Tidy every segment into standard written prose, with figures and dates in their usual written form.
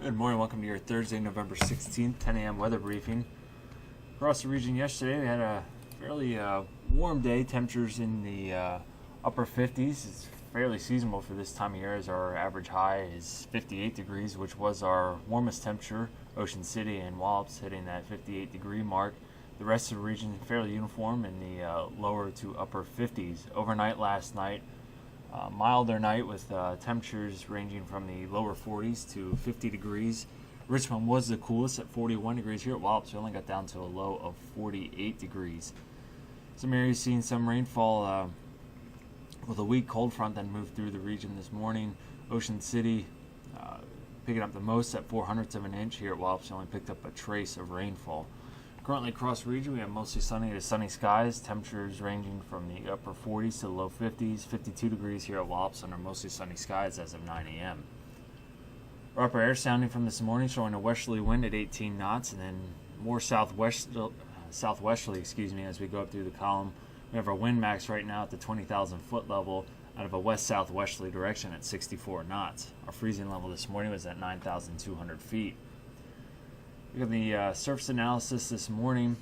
Good morning. Welcome to your Thursday, November 16th, 10 a.m. weather briefing. Across the region yesterday, we had a fairly warm day. Temperatures in the upper 50s. It's fairly seasonable for this time of year, as our average high is 58 degrees, which was our warmest temperature. Ocean City and Wallops hitting that 58 degree mark. The rest of the region fairly uniform in the lower to upper 50s. Overnight last night, milder night with temperatures ranging from the lower 40s to 50 degrees. Richmond was the coolest at 41 degrees. Here at Wallops, we only got down to a low of 48 degrees. Some areas seeing some rainfall with a weak cold front that moved through the region this morning. Ocean City picking up the most at 0.04 of an inch. Here at Wallops, we only picked up a trace of rainfall. Currently across the region, we have mostly sunny to sunny skies. Temperatures ranging from the upper 40s to the low 50s. 52 degrees here at Wallops under mostly sunny skies as of 9 a.m. Our upper air sounding from this morning, showing a westerly wind at 18 knots, and then more southwesterly, as we go up through the column. We have our wind max right now at the 20,000 foot level out of a west-southwesterly direction at 64 knots. Our freezing level this morning was at 9,200 feet. Look at the surface analysis this morning.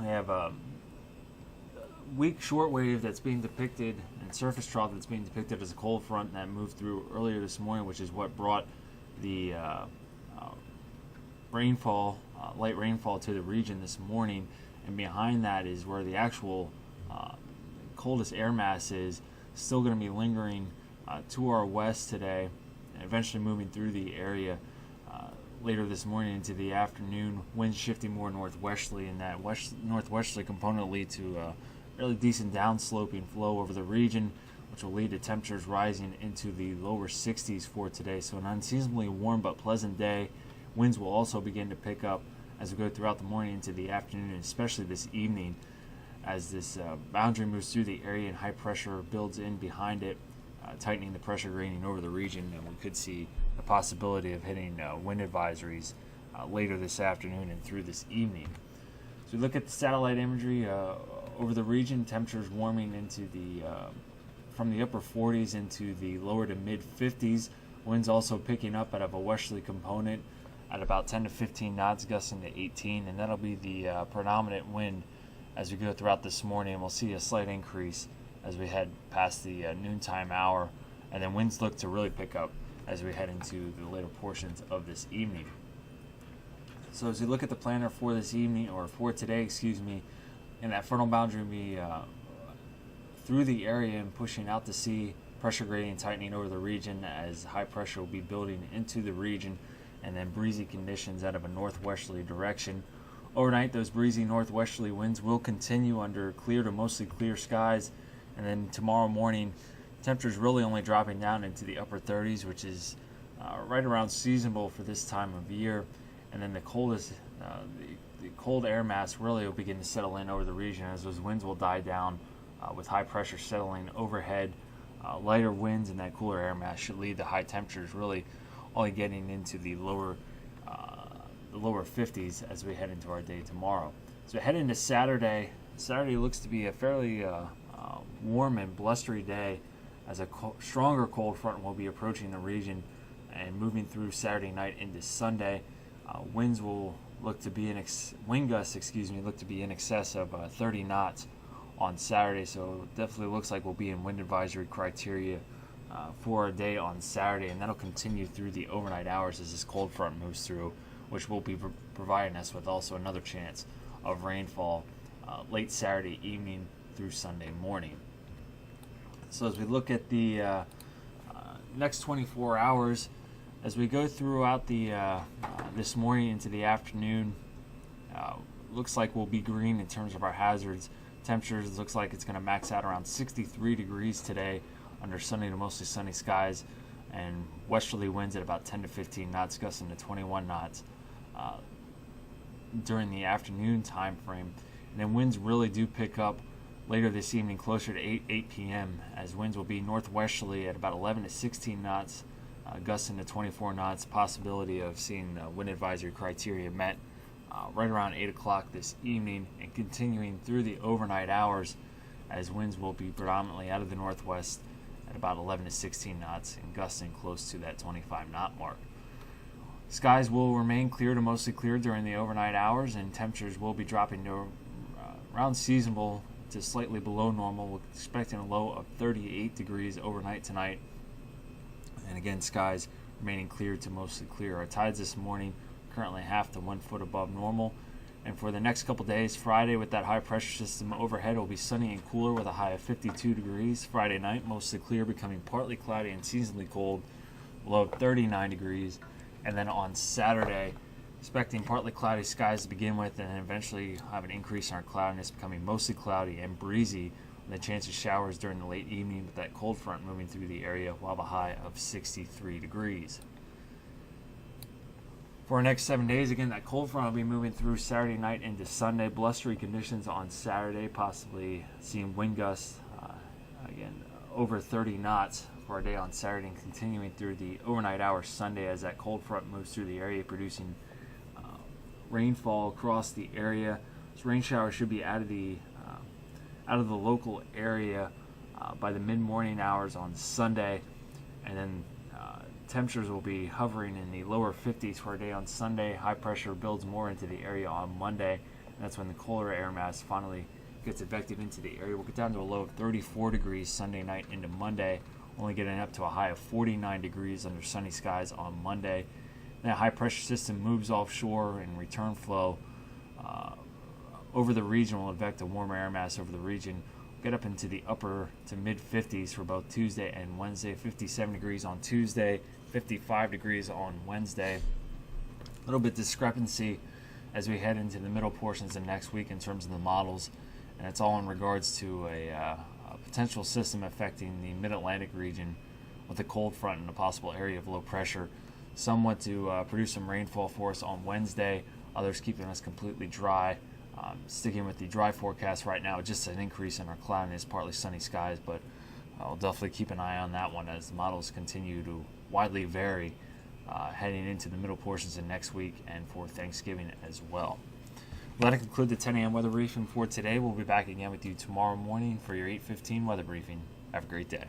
We have a weak shortwave that's being depicted and surface trough that's being depicted as a cold front that moved through earlier this morning, which is what brought the rainfall, light rainfall to the region this morning. And behind that is where the actual coldest air mass is still going to be lingering to our west today and eventually moving through the area later this morning into the afternoon. Winds shifting more northwesterly, and that northwesterly component will lead to a really decent downsloping flow over the region, which will lead to temperatures rising into the lower 60s for today. So an unseasonably warm but pleasant day. Winds will also begin to pick up as we go throughout the morning into the afternoon, and especially this evening as this boundary moves through the area and high pressure builds in behind it, tightening the pressure gradient over the region, and we could see the possibility of hitting wind advisories later this afternoon and through this evening. So we look at the satellite imagery over the region. Temperatures warming into the from the upper 40s into the lower to mid 50s. Winds also picking up out of a westerly component at about 10 to 15 knots, gusting to 18, and that'll be the predominant wind as we go throughout this morning. And we'll see a slight increase as we head past the noontime hour, and then winds look to really pick up as we head into the later portions of this evening. So as we look at the planner for this evening, or for today, and that frontal boundary will be through the area and pushing out to sea, pressure gradient tightening over the region as high pressure will be building into the region, and then breezy conditions out of a northwesterly direction. Overnight, those breezy northwesterly winds will continue under clear to mostly clear skies, and then tomorrow morning, temperatures really only dropping down into the upper 30s, which is right around seasonable for this time of year. And then the coldest, the cold air mass really will begin to settle in over the region as those winds will die down with high pressure settling overhead. Lighter winds and that cooler air mass should lead to high temperatures really only getting into the lower 50s as we head into our day tomorrow. So head into Saturday. Saturday looks to be a fairly warm and blustery day as a stronger cold front will be approaching the region and moving through Saturday night into Sunday. Winds will look to be wind gusts, look to be in excess of 30 knots on Saturday. So it definitely looks like we'll be in wind advisory criteria for a day on Saturday, and that'll continue through the overnight hours as this cold front moves through, which will be providing us with also another chance of rainfall late Saturday evening through Sunday morning. So as we look at the next 24 hours, as we go throughout the this morning into the afternoon, looks like we'll be green in terms of our hazards. Temperatures looks like it's going to max out around 63 degrees today under sunny to mostly sunny skies, and westerly winds at about 10 to 15 knots, gusting to 21 knots during the afternoon time frame. And then winds really do pick up later this evening closer to 8 p.m. as winds will be northwesterly at about 11 to 16 knots, gusting to 24 knots. Possibility of seeing wind advisory criteria met right around 8 o'clock this evening and continuing through the overnight hours as winds will be predominantly out of the northwest at about 11 to 16 knots and gusting close to that 25 knot mark. Skies will remain clear to mostly clear during the overnight hours, and temperatures will be dropping to around seasonable to slightly below normal. We're expecting a low of 38 degrees overnight tonight. And again, skies remaining clear to mostly clear. Our tides this morning currently 1/2 to 1 foot above normal. And for the next couple days, Friday with that high pressure system overhead, it will be sunny and cooler with a high of 52 degrees. Friday night, mostly clear, becoming partly cloudy and seasonally cold, low of 39 degrees. And then on Saturday, expecting partly cloudy skies to begin with, and then eventually have an increase in our cloudiness, becoming mostly cloudy and breezy, and the chance of showers during the late evening with that cold front moving through the area. We'll have a high of 63 degrees. For our next 7 days, again, that cold front will be moving through Saturday night into Sunday. Blustery conditions on Saturday, possibly seeing wind gusts, again, over 30 knots for our day on Saturday, and continuing through the overnight hours Sunday as that cold front moves through the area, producing rainfall across the area. This rain shower should be out of the local area by the mid-morning hours on Sunday, and then temperatures will be hovering in the lower 50s for our day on Sunday. High pressure builds more into the area on Monday, and that's when the colder air mass finally gets evicted into the area. We'll get down to a low of 34 degrees Sunday night into Monday, only getting up to a high of 49 degrees under sunny skies on Monday. That high pressure system moves offshore, and return flow over the region will evict a warmer air mass over the region. We'll get up into the upper to mid 50s for both Tuesday and Wednesday. 57 degrees on Tuesday, 55 degrees on Wednesday. A little bit discrepancy as we head into the middle portions of next week in terms of the models, and it's all in regards to a potential system affecting the mid-Atlantic region with a cold front and a possible area of low pressure. Somewhat to produce some rainfall for us on Wednesday, others keeping us completely dry. Sticking with the dry forecast right now, just an increase in our cloudiness, partly sunny skies, but I'll definitely keep an eye on that one as the models continue to widely vary heading into the middle portions of next week and for Thanksgiving as well. Well, that'll conclude the 10 a.m. weather briefing for today. We'll be back again with you tomorrow morning for your 8:15 weather briefing. Have a great day.